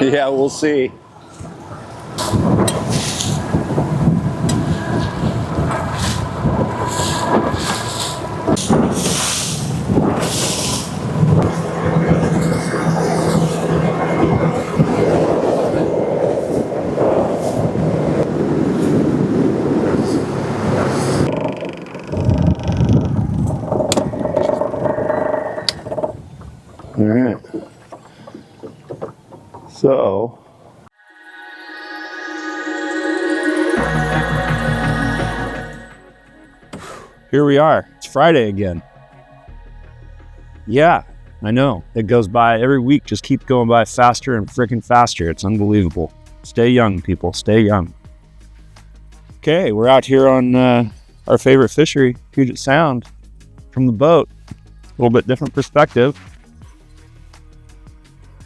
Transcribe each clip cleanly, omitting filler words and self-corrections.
Yeah, we'll see. All right. So, here we are. It's Friday again. Yeah, I know. It goes by every week, just keeps going by faster and freaking faster. It's unbelievable. Stay young, people. Stay young. Okay, we're out here on our favorite fishery, Pudget Sound, from the boat. A little bit different perspective.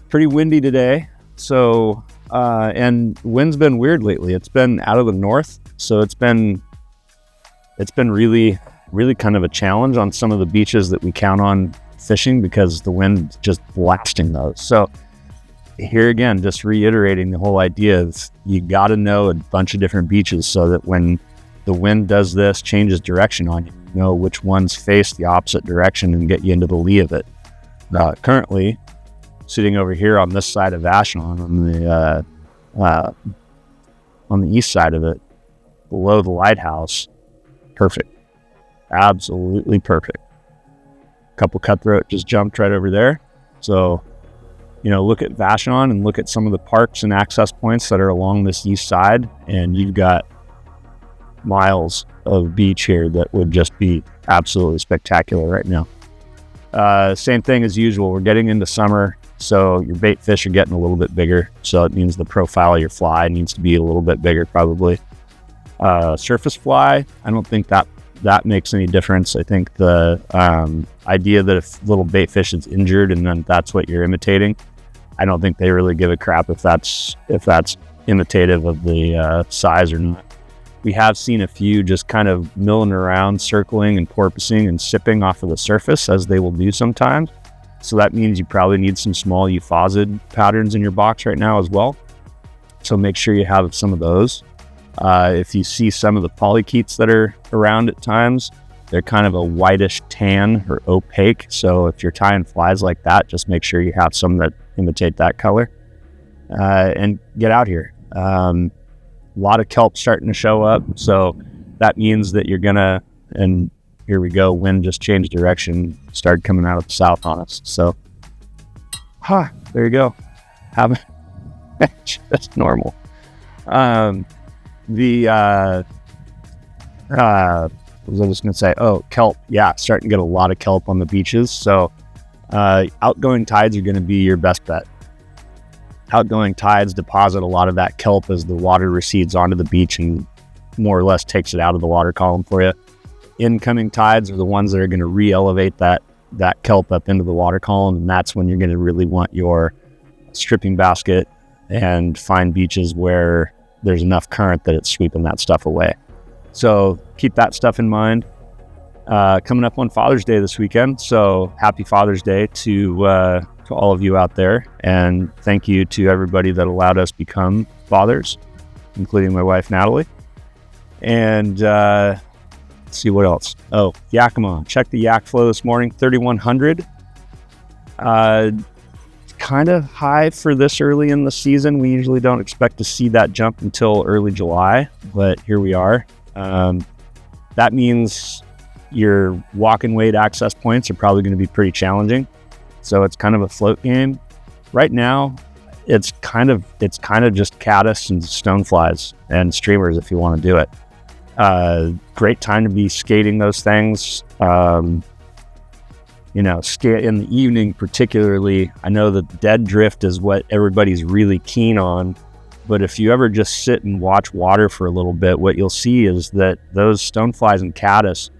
Pretty windy today. So, and wind's been weird lately. It's been out of the north. So it's been really, really kind of a challenge on some of the beaches that we count on fishing because the wind's just blasting those. So here again, just reiterating the whole idea is you got to know a bunch of different beaches so that when the wind does this, changes direction on you, you know which ones face the opposite direction and get you into the lee of it. Currently, sitting over here on this side of Vashon, on the east side of it, below the lighthouse, perfect, absolutely perfect. A couple cutthroat just jumped right over there. So, look at Vashon and look at some of the parks and access points that are along this east side, and you've got miles of beach here that would just be absolutely spectacular right now. Same thing as usual. We're getting into summer, so your bait fish are getting a little bit bigger. So it means the profile of your fly needs to be a little bit bigger, probably. Surface fly, I don't think that makes any difference. I think the idea that if little bait fish is injured and then that's what you're imitating, I don't think they really give a crap if that's imitative of the size or not. We have seen a few just kind of milling around, circling and porpoising and sipping off of the surface, as they will do sometimes. So that means you probably need some small euphausid patterns in your box right now as well. So make sure you have some of those. If you see some of the polychaetes that are around at times, they're kind of a whitish tan or opaque. So if you're tying flies like that, just make sure you have some that imitate that color. And get out here. A lot of kelp starting to show up. So that means that you're gonna, and here we go, wind just changed direction, started coming out of the south on us. So, there you go. Have just normal. What was I just going to say? Oh, kelp. Yeah, starting to get a lot of kelp on the beaches. So outgoing tides are going to be your best bet. Outgoing tides deposit a lot of that kelp as the water recedes onto the beach and more or less takes it out of the water column for you. Incoming tides are the ones that are going to re-elevate that kelp up into the water column, and that's when you're going to really want your stripping basket and find beaches where there's enough current that it's sweeping that stuff away. So keep that stuff in mind. Coming up on Father's Day this weekend, so happy Father's Day to all of you out there, and thank you to everybody that allowed us become fathers, including my wife Natalie. And let's see what else. Oh, Yakima. Check the yak flow this morning, 3,100. Kind of high for this early in the season. We usually don't expect to see that jump until early July, but here we are. That means your walk and wade access points are probably going to be pretty challenging. So it's kind of a float game. Right now, it's kind of just caddis and stoneflies and streamers if you want to do it. Great time to be skating those things. Skate in the evening particularly. I know that dead drift is what everybody's really keen on, but if you ever just sit and watch water for a little bit, what you'll see is that those stoneflies and caddis,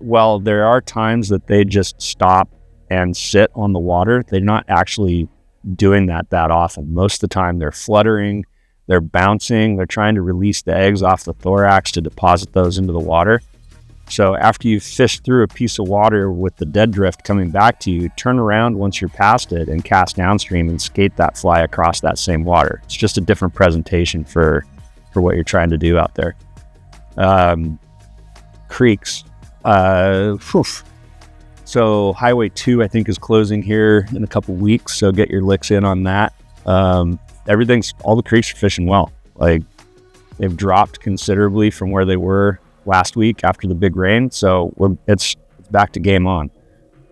well, there are times that they just stop and sit on the water. They're not actually doing that often. Most of the time they're fluttering, they're bouncing, they're trying to release the eggs off the thorax to deposit those into the water. So after you fish through a piece of water with the dead drift coming back to you, turn around once you're past it and cast downstream and skate that fly across that same water. It's just a different presentation for what you're trying to do out there. Creeks. So Highway 2, I think, is closing here in a couple weeks. So get your licks in on that. All the creeks are fishing well. Like, they've dropped considerably from where they were last week after the big rain. So it's back to game on.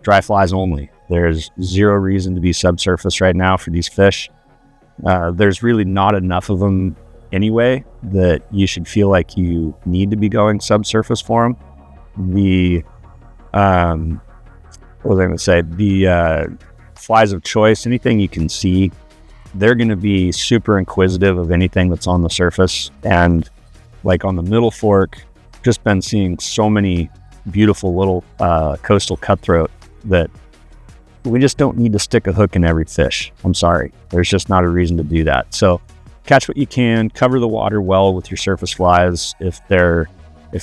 Dry flies only. There's zero reason to be subsurface right now for these fish. There's really not enough of them anyway that you should feel like you need to be going subsurface for them. The flies of choice, anything you can see, they're going to be super inquisitive of anything that's on the surface. And like on the Middle Fork, just been seeing so many beautiful little coastal cutthroat that we just don't need to stick a hook in every fish. I'm sorry. There's just not a reason to do that. So catch what you can, cover the water well with your surface flies. If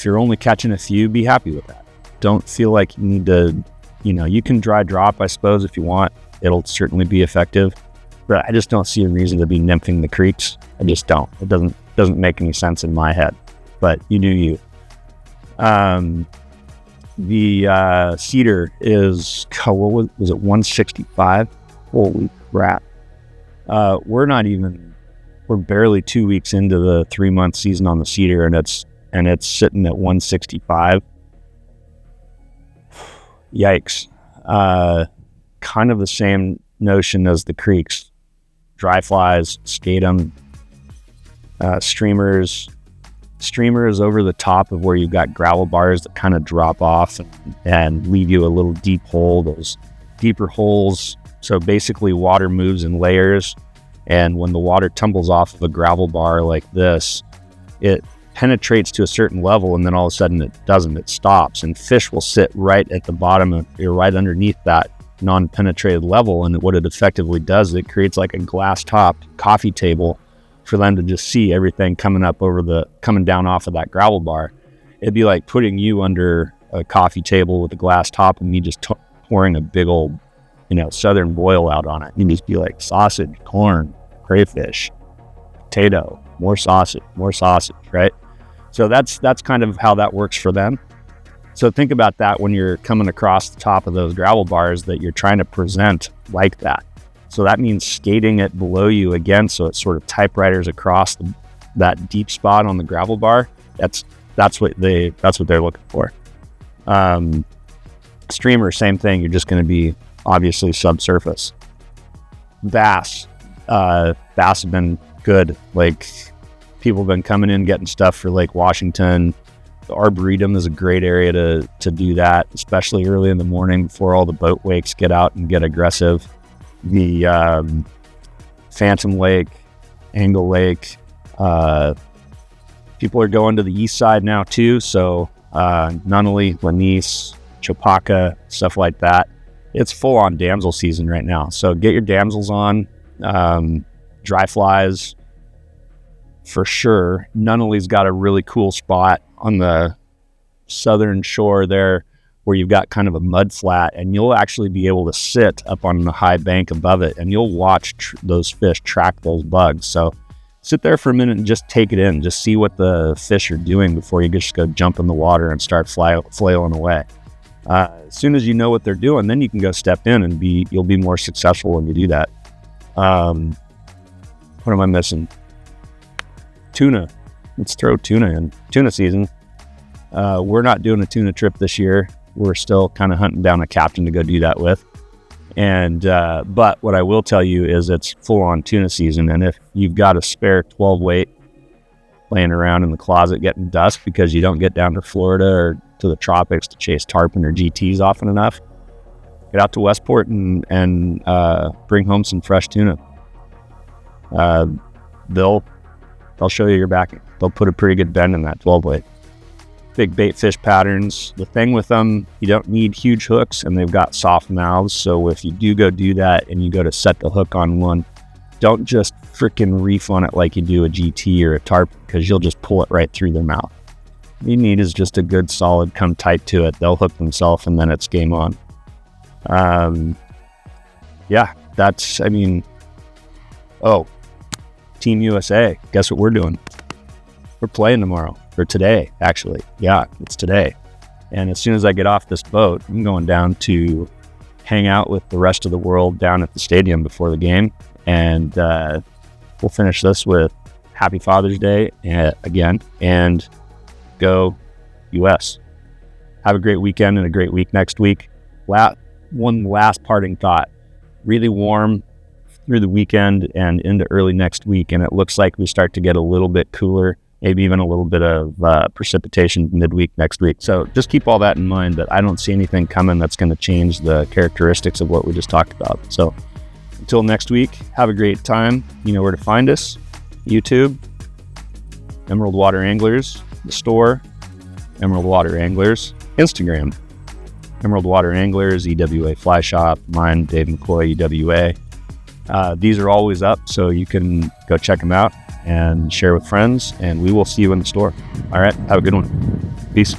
you're only catching a few, be happy with that. Don't feel like you need to, you can dry drop, I suppose, if you want. It'll certainly be effective, but I just don't see a reason to be nymphing the creeks. I just don't. It doesn't make any sense in my head, but you do you. The cedar is, what was it, 165? Holy crap. We're barely 2 weeks into the 3-month season on the cedar, and it's sitting at 165. Yikes. Kind of the same notion as the creeks. Dry flies, skate them, streamers over the top of where you've got gravel bars that kind of drop off and leave you a little deep hole, those deeper holes. So basically water moves in layers, and when the water tumbles off of a gravel bar like this, it penetrates to a certain level, and then all of a sudden it doesn't, it stops, and fish will sit right at the bottom right underneath that non-penetrated level. And what it effectively does, it creates like a glass topped coffee table for them to just see everything coming down off of that gravel bar. It'd be like putting you under a coffee table with a glass top and me just pouring a big old, southern boil out on it. You'd just be like sausage, corn, crayfish, potato, more sausage, right? So that's kind of how that works for them. So think about that when you're coming across the top of those gravel bars, that you're trying to present like that. So that means skating it below you again, so it sort of typewriters across that deep spot on the gravel bar. That's what they're looking for. Streamer, same thing. You're just going to be obviously subsurface. Bass have been good. Like, people have been coming in getting stuff for Lake Washington. The Arboretum is a great area to do that, especially early in the morning before all the boat wakes get out and get aggressive. The Phantom Lake, Angle Lake, people are going to the east side now too. So Nunnally, Lanice, Chopaka, stuff like that. It's full on damsel season right now. So get your damsels on. Dry flies for sure. Nunnally's got a really cool spot on the southern shore there where you've got kind of a mud flat, and you'll actually be able to sit up on the high bank above it, and you'll watch those fish track those bugs. So sit there for a minute and just take it in. Just see what the fish are doing before you just go jump in the water and start flailing away. As soon as you know what they're doing, then you can go step in and you'll be more successful when you do that. What am I missing? Tuna. Let's throw tuna in. Tuna season. We're not doing a tuna trip this year. We're still kind of hunting down a captain to go do that with. And but what I will tell you is it's full on tuna season. And if you've got a spare 12 weight laying around in the closet getting dust because you don't get down to Florida or to the tropics to chase tarpon or GTs often enough, get out to Westport and bring home some fresh tuna. They'll show you your backing. They'll put a pretty good bend in that 12 weight. Big bait fish patterns. The thing with them, you don't need huge hooks, and they've got soft mouths. So if you do go do that and you go to set the hook on one, don't just freaking reef on it like you do a GT or a tarpon, because you'll just pull it right through their mouth. you need is just a good, solid, come tight to it. They'll hook themselves, and then it's game on. Yeah, that's, I mean, oh, Team USA, guess what we're doing? We're playing tomorrow, or today, actually. Yeah, it's today. And as soon as I get off this boat, I'm going down to hang out with the rest of the world down at the stadium before the game. And we'll finish this with Happy Father's Day again, and go US. Have a great weekend and a great week next week. One last parting thought. Really warm through the weekend and into early next week, and it looks like we start to get a little bit cooler, maybe even a little bit of precipitation midweek next week. So just keep all that in mind, that I don't see anything coming that's going to change the characteristics of what we just talked about. So until next week, have a great time. You know where to find us. YouTube, Emerald Water Anglers, the store, Emerald Water Anglers, Instagram, Emerald Water Anglers, EWA Fly Shop, mine, Dave McCoy, EWA. These are always up, so you can go check them out and share with friends, and we will see you in the store. All right, have a good one. Peace.